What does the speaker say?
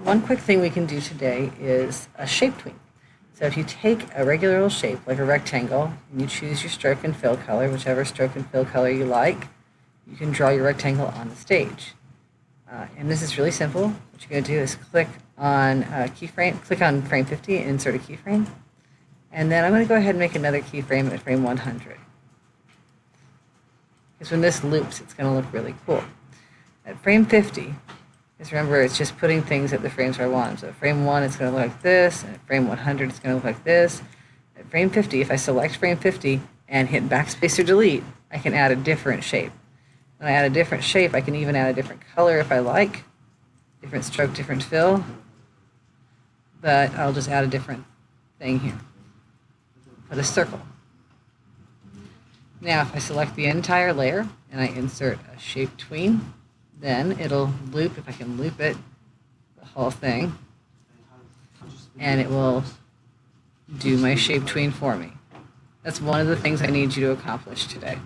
One quick thing we can do today is a shape tween. So if you take a regular old shape, like a rectangle, and you choose your stroke and fill color, whichever stroke and fill color you like, you can draw your rectangle on the stage. And this is really simple. What you're going to do is click on click on frame 50 and insert a keyframe. And then I'm going to go ahead and make another keyframe at frame 100. Because when this loops, it's going to look really cool. At frame 50, just remember, it's just putting things at the frames where I want them. So at frame 1, it's going to look like this. And at frame 100, it's going to look like this. At frame 50, if I select frame 50 and hit backspace or delete, I can add a different shape. When I add a different shape, I can even add a different color if I like. Different stroke, different fill. But I'll just add a different thing here. Put a circle. Now, if I select the entire layer and I insert a shape tween, then it'll loop, if I can loop it, the whole thing, and it will do my shape tween for me. That's one of the things I need you to accomplish today.